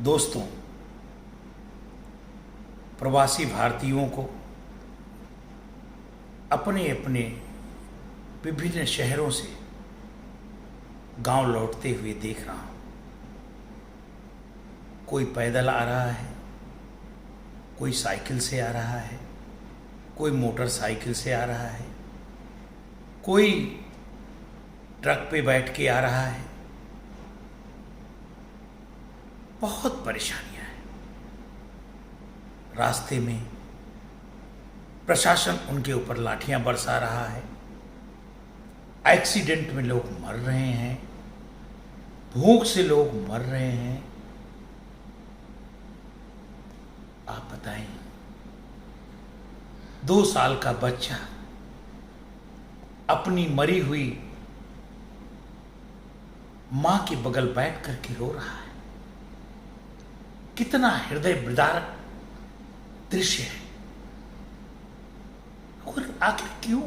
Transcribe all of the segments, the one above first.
दोस्तों, प्रवासी भारतीयों को अपने अपने विभिन्न शहरों से गांव लौटते हुए देख रहा हूं। कोई पैदल आ रहा है, कोई साइकिल से आ रहा है, कोई मोटरसाइकिल से आ रहा है, कोई ट्रक पे बैठ के आ रहा है। बहुत परेशानियां हैं। रास्ते में प्रशासन उनके ऊपर लाठियां बरसा रहा है। एक्सीडेंट में लोग मर रहे हैं, भूख से लोग मर रहे हैं। आप बताएं, 2 साल का बच्चा अपनी मरी हुई मां के बगल बैठ करके रो रहा है। कितना हृदय विदारक दृश्य है। और आखिर क्यों?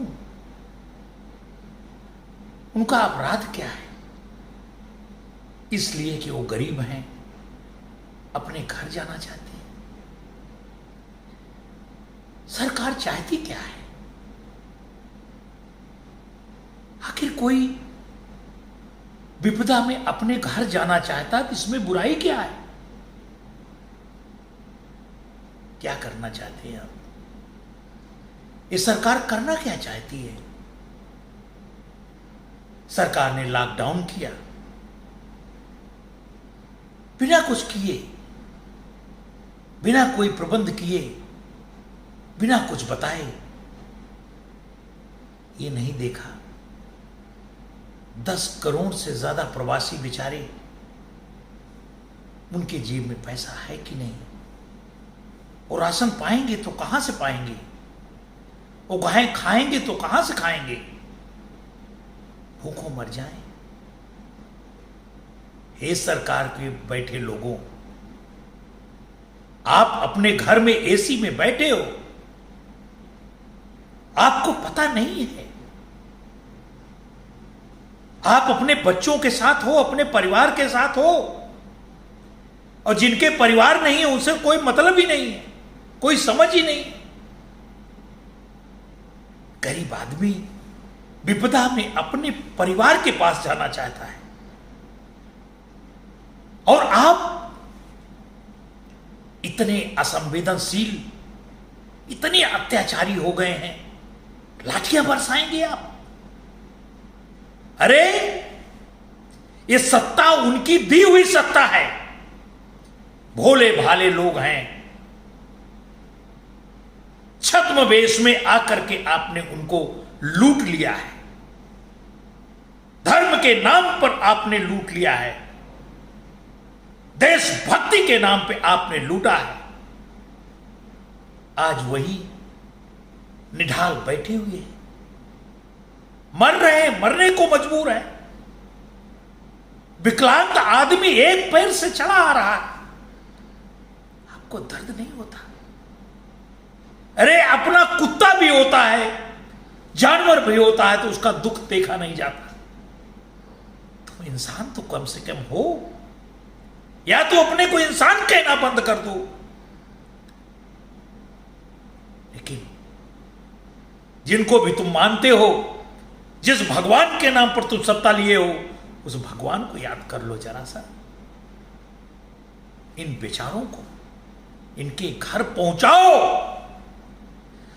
उनका अपराध क्या है? इसलिए कि वो गरीब हैं, अपने घर जाना चाहते हैं। सरकार चाहती क्या है? आखिर कोई विपदा में अपने घर जाना चाहता है, इसमें बुराई क्या है? क्या करना चाहते हैं आप? ये सरकार करना क्या चाहती है? सरकार ने लॉकडाउन किया, बिना कुछ किए, बिना कोई प्रबंध किए, बिना कुछ बताए। ये नहीं देखा 10 करोड़ से ज्यादा प्रवासी बेचारे, उनके जेब में पैसा है कि नहीं? वो राशन पाएंगे तो कहां से पाएंगे? वो गाय खाएंगे तो कहां से खाएंगे? भूखों मर जाएं। हे सरकार के बैठे लोगों, आप अपने घर में एसी में बैठे हो, आपको पता नहीं है। आप अपने बच्चों के साथ हो, अपने परिवार के साथ हो, और जिनके परिवार नहीं है उनसे कोई मतलब ही नहीं है, कोई समझ ही नहीं। गरीब आदमी विपदा में अपने परिवार के पास जाना चाहता है, और आप इतने असंवेदनशील, इतने अत्याचारी हो गए हैं। लाठियां बरसाएंगे आप? अरे ये सत्ता उनकी दी हुई सत्ता है। भोले भाले लोग हैं, छद्मवेश में आकर के आपने उनको लूट लिया है। धर्म के नाम पर आपने लूट लिया है, देशभक्ति के नाम पे आपने लूटा है। आज वही निढाल बैठे हुए हैं, मर रहे हैं, मरने को मजबूर है। विकलांग आदमी एक पैर से चला आ रहा है, आपको दर्द नहीं होता? अरे अपना कुत्ता भी होता है, जानवर भी होता है, तो उसका दुख देखा नहीं जाता। तुम इंसान तो कम से कम हो, या तो अपने को इंसान कहना बंद कर दो। लेकिन जिनको भी तुम मानते हो, जिस भगवान के नाम पर तुम सत्ता लिए हो, उस भगवान को याद कर लो जरा सा। इन बेचारों को इनके घर पहुंचाओ।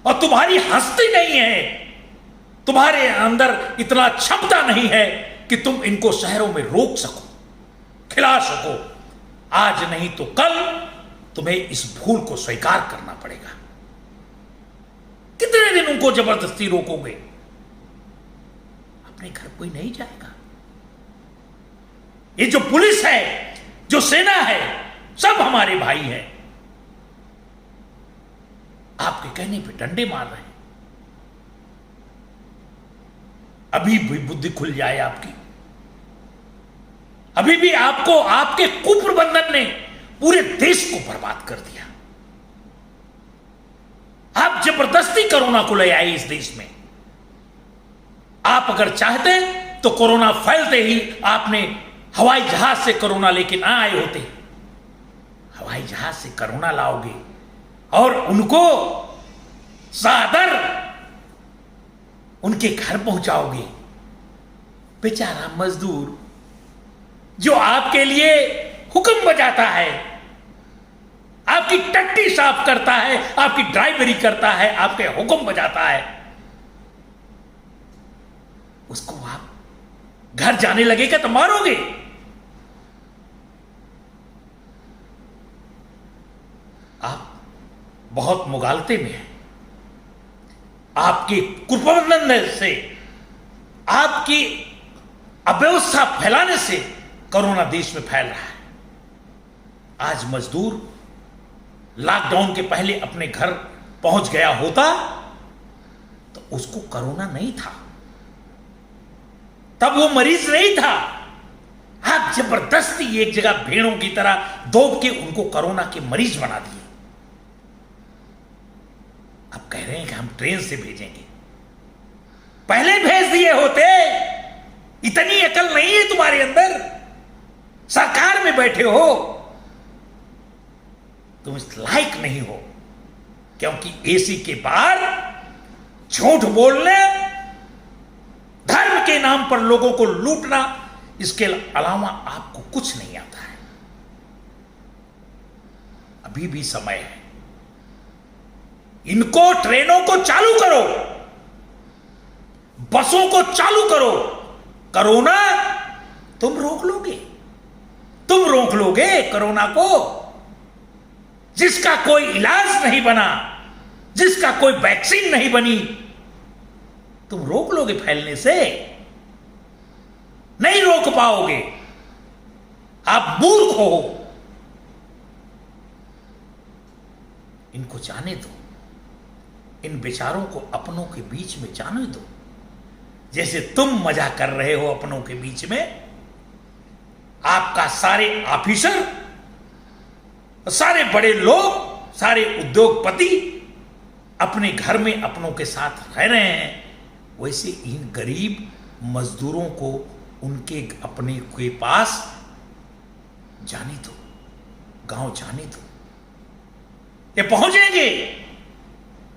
और तुम्हारी हस्ती नहीं है, तुम्हारे अंदर इतना क्षमता नहीं है कि तुम इनको शहरों में रोक सको, खिला सको। आज नहीं तो कल तुम्हें इस भूल को स्वीकार करना पड़ेगा। कितने दिन उनको जबरदस्ती रोकोगे? अपने घर कोई नहीं जाएगा। ये जो पुलिस है, जो सेना है, सब हमारे भाई हैं। आपके कहने पे डंडे मार रहे हैं। अभी भी बुद्धि खुल जाए आपकी। अभी भी आपको आपके कुप्रबंधन ने पूरे देश को बर्बाद कर दिया। आप जबरदस्ती कोरोना को ले आए इस देश में। आप अगर चाहते तो कोरोना फैलते ही आपने हवाई जहाज से कोरोना लेके ना आए होते। हवाई जहाज से कोरोना लाओगे और उनको सादर उनके घर पहुंचाओगे। बेचारा मजदूर जो आपके लिए हुक्म बजाता है, आपकी टट्टी साफ करता है, आपकी ड्राइवरी करता है, आपके हुक्म बजाता है, उसको आप घर जाने लगेगा तो मारोगे। आप बहुत मुगालते में हैं। आपके कुप्रबंधन से, आपकी अव्यवस्था फैलाने से कोरोना देश में फैल रहा है। आज मजदूर लॉकडाउन के पहले अपने घर पहुंच गया होता तो उसको कोरोना नहीं था, तब वो मरीज नहीं था। आप जबरदस्ती एक जगह भेड़ों की तरह दौड़ के उनको कोरोना के मरीज बना दिए। अब कह रहे हैं कि हम ट्रेन से भेजेंगे, पहले भेज दिए होते। इतनी अकल नहीं है तुम्हारे अंदर, सरकार में बैठे हो, तुम इस लायक नहीं हो, क्योंकि एसी के बाहर झूठ बोलने, धर्म के नाम पर लोगों को लूटना, इसके अलावा आपको कुछ नहीं आता है। अभी भी समय है, इनको ट्रेनों को चालू करो, बसों को चालू करो। कोरोना तुम रोक लोगे, तुम रोक लोगे कोरोना को। जिसका कोई इलाज नहीं बना, जिसका कोई वैक्सीन नहीं बनी, तुम रोक लोगे फैलने से? नहीं रोक पाओगे, आप मूर्ख हो। इनको जाने दो, इन बेचारों को अपनों के बीच में जाने दो। जैसे तुम मजा कर रहे हो अपनों के बीच में, आपका सारे ऑफिसर, सारे बड़े लोग, सारे उद्योगपति अपने घर में अपनों के साथ रह रहे हैं, वैसे इन गरीब मजदूरों को उनके अपने के पास जाने दो, गांव जाने दो। ये पहुंचेंगे,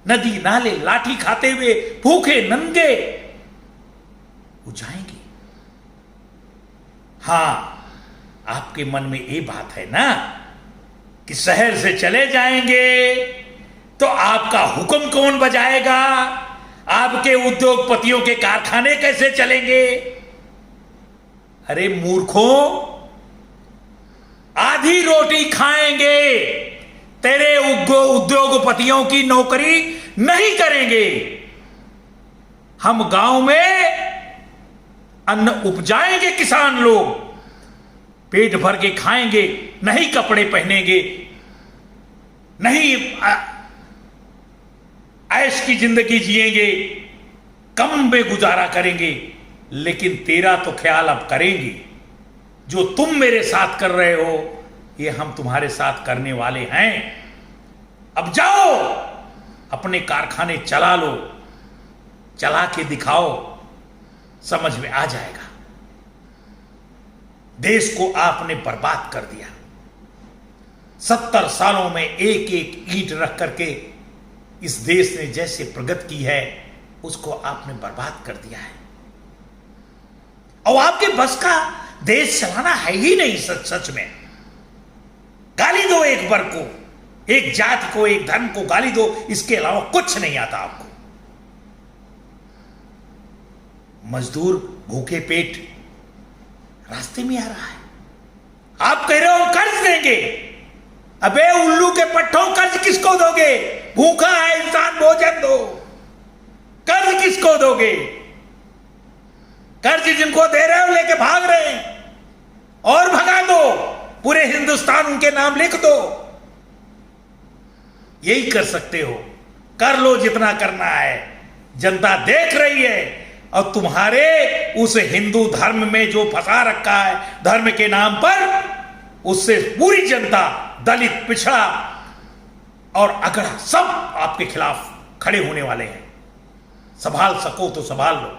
नदी नाले लाठी खाते हुए भूखे नंगे वो जाएंगे। हां, आपके मन में ये बात है ना कि शहर से चले जाएंगे तो आपका हुक्म कौन बजाएगा, आपके उद्योगपतियों के कारखाने कैसे चलेंगे? अरे मूर्खों, आधी रोटी खाएंगे, तेरे उद्योगपतियों की नौकरी नहीं करेंगे। हम गांव में अन्न उपजाएंगे, किसान लोग पेट भर के खाएंगे, नहीं कपड़े पहनेंगे, नहीं ऐश की जिंदगी जिएंगे, कम में गुजारा करेंगे। लेकिन तेरा तो ख्याल अब करेंगे। जो तुम मेरे साथ कर रहे हो, ये हम तुम्हारे साथ करने वाले हैं। अब जाओ, अपने कारखाने चला लो, चला के दिखाओ, समझ में आ जाएगा। देश को आपने बर्बाद कर दिया। 70 सालों में एक एक ईंट रख करके इस देश ने जैसे प्रगति की है, उसको आपने बर्बाद कर दिया है। और आपके बस का देश चलाना है ही नहीं। सच सच में गाली दो एक वर्ग को, एक जाति को, एक धर्म को गाली दो, इसके अलावा कुछ नहीं आता आपको। मजदूर भूखे पेट रास्ते में आ रहा है, आप कह रहे हो कर्ज देंगे। अबे उल्लू के पट्टों, कर्ज किसको दोगे? भूखा है इंसान, भोजन दो। कर्ज किसको दोगे? कर्ज जिनको दे रहे हो लेके भाग रहे हैं, और भगा दो, पूरे हिंदुस्तान उनके नाम लिख दो। यही कर सकते हो, कर लो जितना करना है। जनता देख रही है, और तुम्हारे उस हिंदू धर्म में जो फंसा रखा है धर्म के नाम पर, उससे पूरी जनता, दलित, पिछड़ा और अगड़ा, सब आपके खिलाफ खड़े होने वाले हैं। संभाल सको तो संभाल लो।